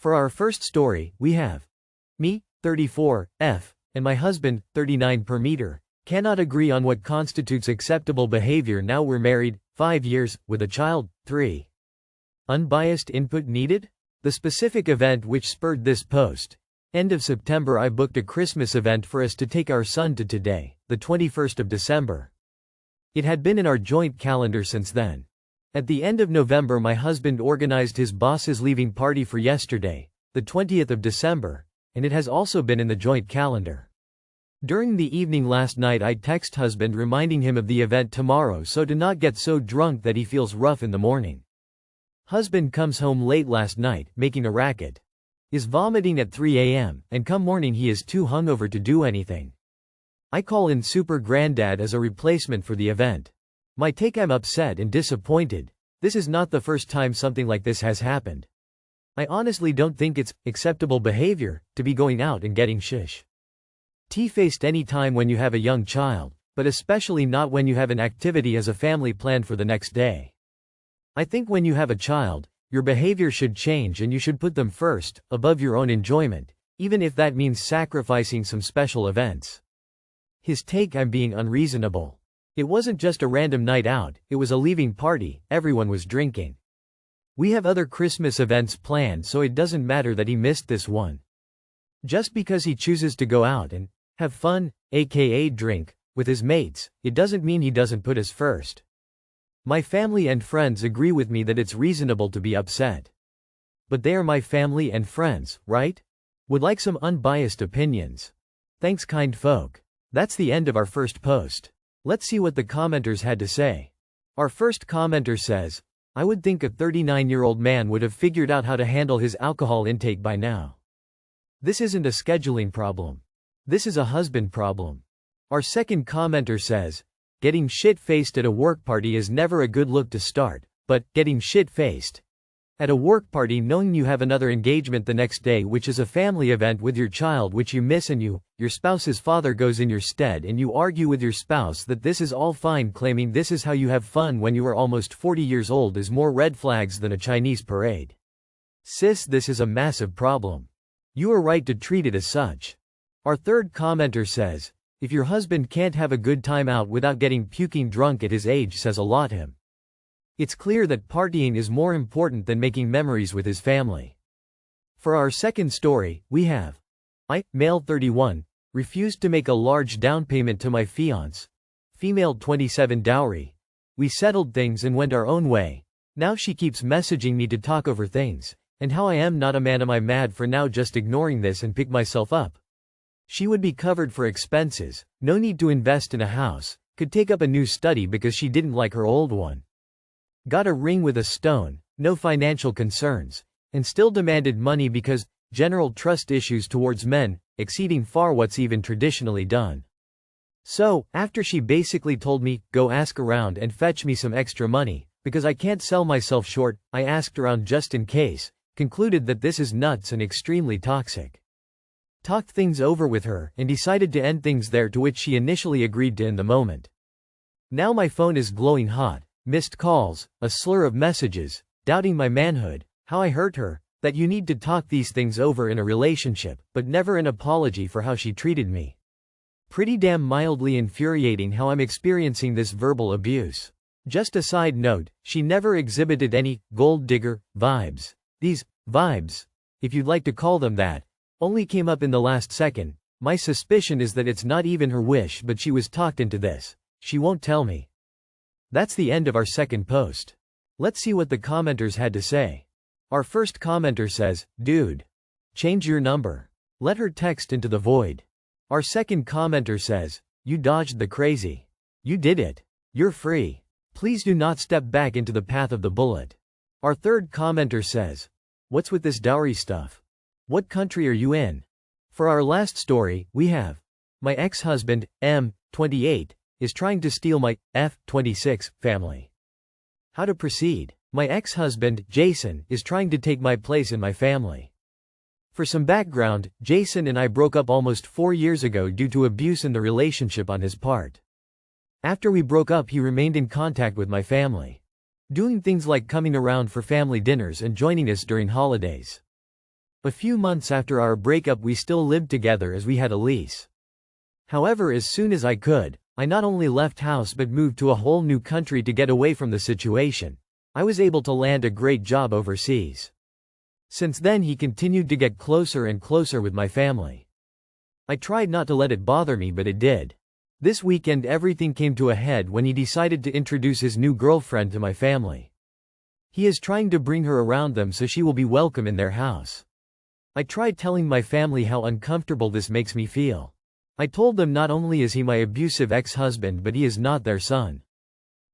For our first story, we have me, 34, F, and my husband, 39 per meter, cannot agree on what constitutes acceptable behavior. Now we're married, 5 years, with a child, 3. Unbiased input needed? The specific event which spurred this post. End of September I booked a Christmas event for us to take our son to today, the 21st of December. It had been in our joint calendar since then. At the end of November my husband organized his boss's leaving party for yesterday, the 20th of December, and it has also been in the joint calendar. During the evening last night I text husband reminding him of the event tomorrow so to not get so drunk that he feels rough in the morning. Husband comes home late last night, making a racket. Is vomiting at 3 a.m., and come morning he is too hungover to do anything. I call in Super Granddad as a replacement for the event. My take: I'm upset and disappointed. This is not the first time something like this has happened. I honestly don't think it's acceptable behavior to be going out and getting T-faced any time when you have a young child, but especially not when you have an activity as a family planned for the next day. I think when you have a child, your behavior should change and you should put them first, above your own enjoyment, even if that means sacrificing some special events. His take: I'm being unreasonable. It wasn't just a random night out, it was a leaving party, everyone was drinking. We have other Christmas events planned so it doesn't matter that he missed this one. Just because he chooses to go out and have fun, aka drink, with his mates, it doesn't mean he doesn't put us first. My family and friends agree with me that it's reasonable to be upset. But they are my family and friends, right? Would like some unbiased opinions. Thanks, kind folk. That's the end of our first post. Let's see what the commenters had to say. Our first commenter says, I would think a 39-year-old man would have figured out how to handle his alcohol intake by now. This isn't a scheduling problem. This is a husband problem. Our second commenter says, getting shit-faced at a work party is never a good look to start, but getting shit-faced at a work party knowing you have another engagement the next day which is a family event with your child which you miss and your spouse's father goes in your stead and you argue with your spouse that this is all fine claiming this is how you have fun when you are almost 40 years old is more red flags than a Chinese parade. Sis, this is a massive problem. You are right to treat it as such. Our third commenter says, if your husband can't have a good time out without getting puking drunk at his age says a lot him. It's clear that partying is more important than making memories with his family. For our second story, we have I, male 31, refused to make a large down payment to my fiancé, female 27 dowry. We settled things and went our own way. Now she keeps messaging me to talk over things, and how I am not a man. Am I mad for now just ignoring this and pick myself up? She would be covered for expenses, no need to invest in a house, could take up a new study because she didn't like her old one. Got a ring with a stone, no financial concerns, and still demanded money because general trust issues towards men, exceeding far what's even traditionally done. So, after she basically told me, go ask around and fetch me some extra money, because I can't sell myself short, I asked around just in case, concluded that this is nuts and extremely toxic. Talked things over with her and decided to end things there, to which she initially agreed to in the moment. Now my phone is glowing hot. Missed calls, a slur of messages, doubting my manhood, how I hurt her, that you need to talk these things over in a relationship, but never an apology for how she treated me. Pretty damn mildly infuriating how I'm experiencing this verbal abuse. Just a side note, she never exhibited any gold digger vibes. These vibes, if you'd like to call them that, only came up in the last second. My suspicion is that it's not even her wish, but she was talked into this. She won't tell me. That's the end of our second post. Let's see what the commenters had to say. Our first commenter says, dude, change your number. Let her text into the void. Our second commenter says, you dodged the crazy. You did it. You're free. Please do not step back into the path of the bullet. Our third commenter says, what's with this dowry stuff? What country are you in? For our last story, we have my ex-husband, M, 28, is trying to steal my F, 26, family. How to proceed? My ex-husband, Jason, is trying to take my place in my family. For some background, Jason and I broke up almost 4 years ago due to abuse in the relationship on his part. After we broke up, he remained in contact with my family, doing things like coming around for family dinners and joining us during holidays. A few months after our breakup we still lived together as we had a lease. However, as soon as I could, I not only left house but moved to a whole new country to get away from the situation. I was able to land a great job overseas. Since then he continued to get closer and closer with my family. I tried not to let it bother me, but it did. This weekend everything came to a head when he decided to introduce his new girlfriend to my family. He is trying to bring her around them so she will be welcome in their house. I tried telling my family how uncomfortable this makes me feel. I told them not only is he my abusive ex-husband but he is not their son.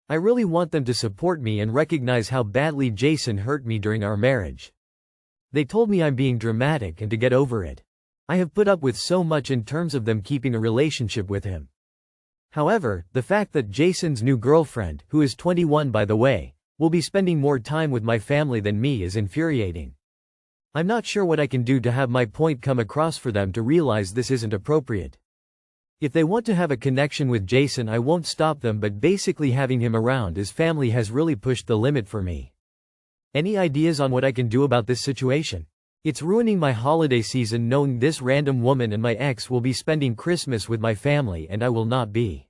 I really want them to support me and recognize how badly Jason hurt me during our marriage. They told me I'm being dramatic and to get over it. I have put up with so much in terms of them keeping a relationship with him. However, the fact that Jason's new girlfriend, who is 21 by the way, will be spending more time with my family than me is infuriating. I'm not sure what I can do to have my point come across for them to realize this isn't appropriate. If they want to have a connection with Jason I won't stop them, but basically having him around his family has really pushed the limit for me. Any ideas on what I can do about this situation? It's ruining my holiday season knowing this random woman and my ex will be spending Christmas with my family and I will not be.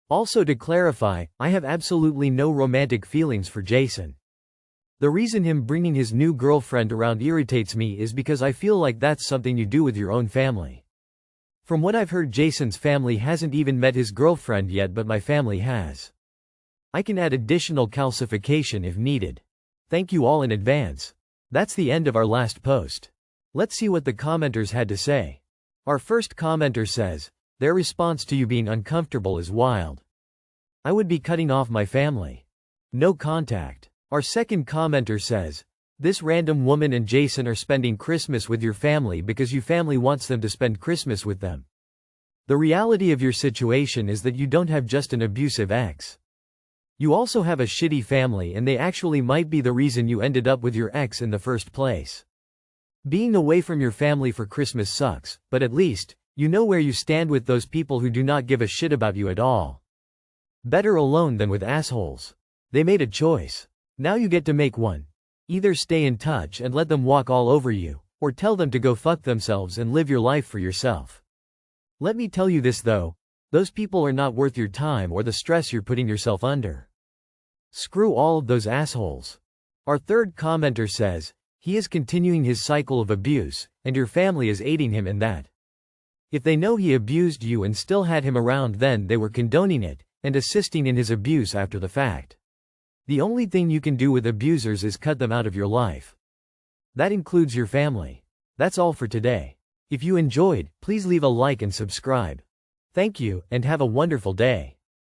Also, to clarify, I have absolutely no romantic feelings for Jason. The reason him bringing his new girlfriend around irritates me is because I feel like that's something you do with your own family. From what I've heard, Jason's family hasn't even met his girlfriend yet, but my family has. I can add additional calcification if needed. Thank you all in advance. That's the end of our last post. Let's see what the commenters had to say. Our first commenter says, their response to you being uncomfortable is wild. I would be cutting off my family. No contact. Our second commenter says, this random woman and Jason are spending Christmas with your family because your family wants them to spend Christmas with them. The reality of your situation is that you don't have just an abusive ex. You also have a shitty family and they actually might be the reason you ended up with your ex in the first place. Being away from your family for Christmas sucks, but at least, you know where you stand with those people who do not give a shit about you at all. Better alone than with assholes. They made a choice. Now you get to make one. Either stay in touch and let them walk all over you, or tell them to go fuck themselves and live your life for yourself. Let me tell you this though, those people are not worth your time or the stress you're putting yourself under. Screw all of those assholes. Our third commenter says, he is continuing his cycle of abuse, and your family is aiding him in that. If they know he abused you and still had him around, then they were condoning it, and assisting in his abuse after the fact. The only thing you can do with abusers is cut them out of your life. That includes your family. That's all for today. If you enjoyed, please leave a like and subscribe. Thank you, and have a wonderful day.